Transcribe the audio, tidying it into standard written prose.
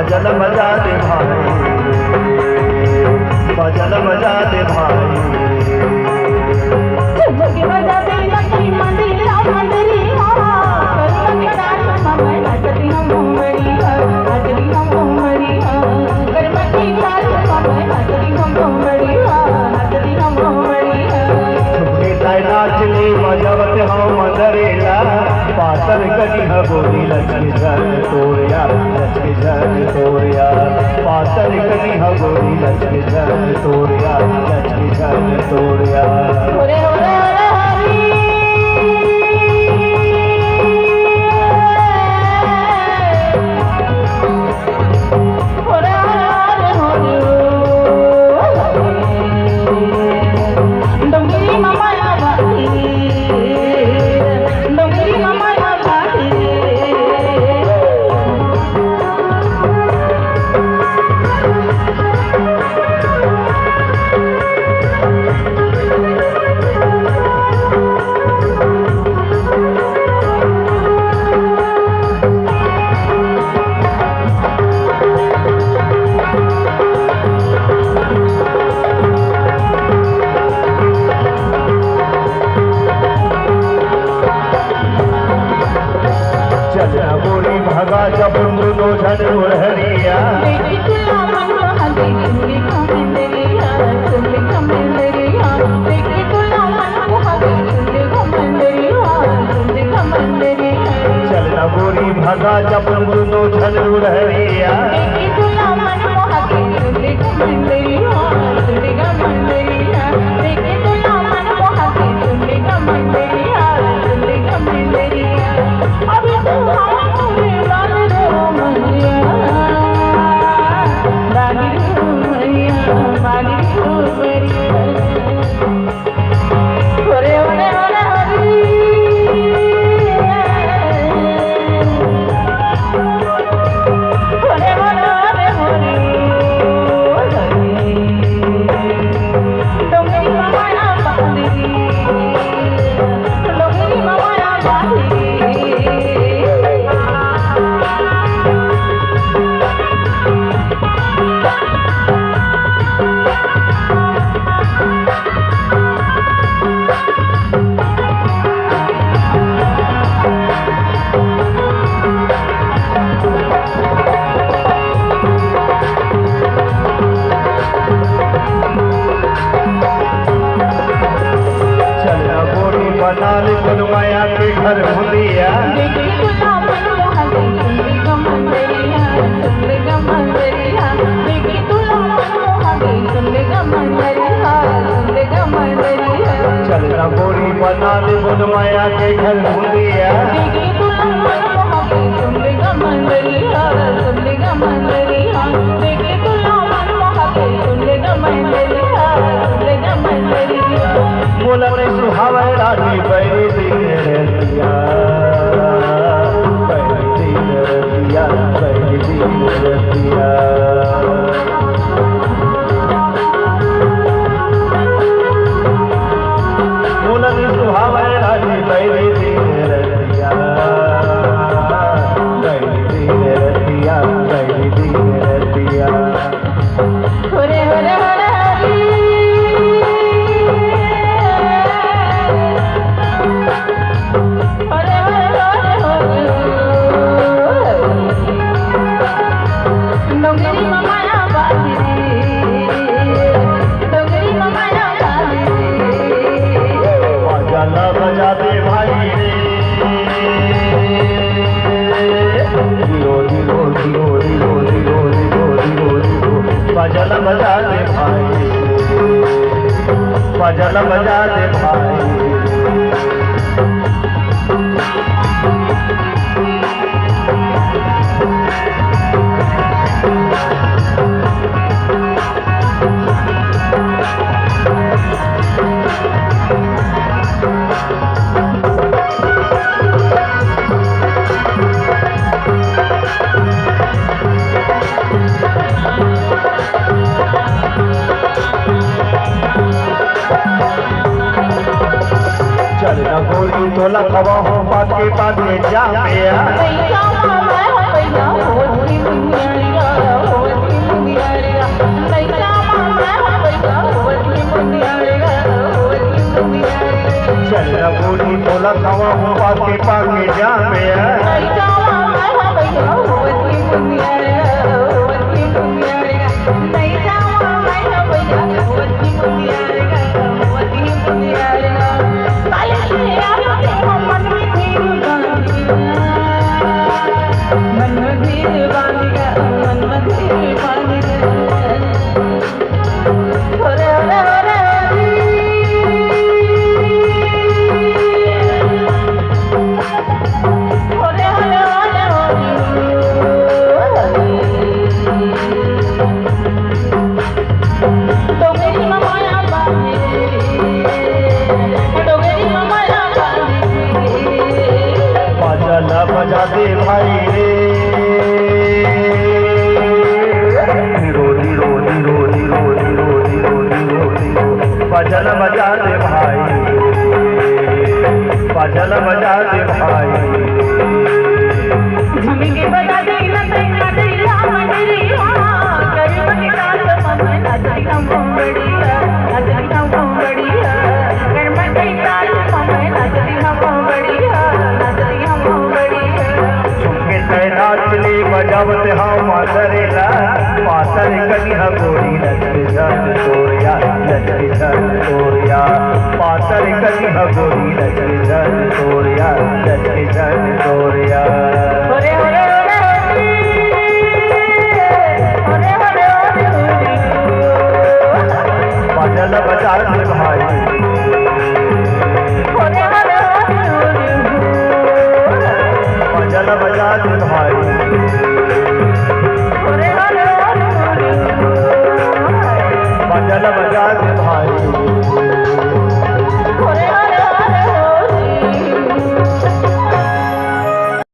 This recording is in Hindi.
भजन बजा दे भाई, भजन बजा दे भाई। झुमके बजा दे लक्ष्मी मंदिर मंदिरिया, करमती तारी मम्मी नाचती हम घूमरिया, नाचती हम घूमरिया, करमती तारी मम्मी नाचती हम घूमरिया, नाचती हम घूमरिया। झुमके ताई नाचली बजावत हम मंदरेला, पातर कटी हबोरी लक्ष्मी जन तोरिया, लक्ष्मी जन तोरिया, पातर कटी हबोरी लक्ष्मी जन तोरिया, लक्ष्मी जन तोरिया। ओरे ओरे ओरे हरी ओरे ओरे हरी डोंगरी मामा या बाती, डोंगरी मामा या बाती। भगा जब दोनों झन उड़हरिया, बेटी तुला मन बहादे चुल्ली घमंडरिया, चुल्ली घमंडरिया, बेटी तुला मन बहादे चुल्ली घमंडरिया, चुल्ली घमंडरिया। चलना गोरी भगा जब दोनों झन उड़हरिया, बेटी तुला मन बहादे चुल्ली घमंडरिया, चुल्ली घमंडरिया, बेटी तुला मन बहादे चुल्ली घमंडरिया, चुल्ली घमंडरिया। अभी तू हमारे लाल रो मैया, बागी रो मैया, बागी रो मैया। ओरे ओरे ओरे हरी ओरे ओरे ओरे हरी डोंगरी मामा या बांधी, डोंगरी मामा या बांधी। चलना गोरी बना ले गुनमाया के घर मुंदिया, बेटी तुला मन बहादे चुल्ली घमंडरिया, चुल्ली घमंडरिया, बेटी तुला मन बहादे चुल्ली घमंडरिया, चुल्ली घमंडरिया। चलना गोरी बना ले गुनमाया के घर मुंदिया, बेटी तुला मन बहादे चुल्ली घमंडरिया, चुल्ली घमंडरिया, बेटी तुला मन बहादे चुल्ली घमंडरिया, चुल्ली घमंडरिया। बोला रे सुहावे रानी बैरी दिन रतिया, बैरी दिन रतिया, बैरी दिन रतिया। बोला रे सुहावे रानी बैरी दिन रतिया, बैरी दिन रतिया, बैरी दिन रतिया। ओरे ओरे ओरे हरी ओरे ओरे ओरे डोंगरी मामा या बांधी, डोंगरी मामा या बांधी। बजा बजा दे भाई रे, धीरो धीरो धीरो धीरो धीरो धीरो धीरो धीरो, बजल बजा दे भाई, बजल बजा दे भाई। चलना गोरी तोला खवा हो पाके पाके जा मेया, पैसा मामा पैसा होती दुनिया बाजल बजा दे भाई झुमके बजा दे नचरिया मंडरिया गरीब के काल में नचरिया मंडरिया नचरिया मंडरिया कर्म के काल में नचरिया मंडरिया नचरिया मंडरिया झुमके ते नाचले बजावत हाँ मादरेला पातर कनी हगोरी लचके जन तोरिया लचके जन तोरिया पातर कनी हगोरी लचके जन तोरिया लचके जन तोरिया ओरे ओरे ओरे ओरे ओरे बाजल बजा दे भाई ओरे ओरे बाजल बजा दे भाई ओरे ओरे बाजल बजा दे भाई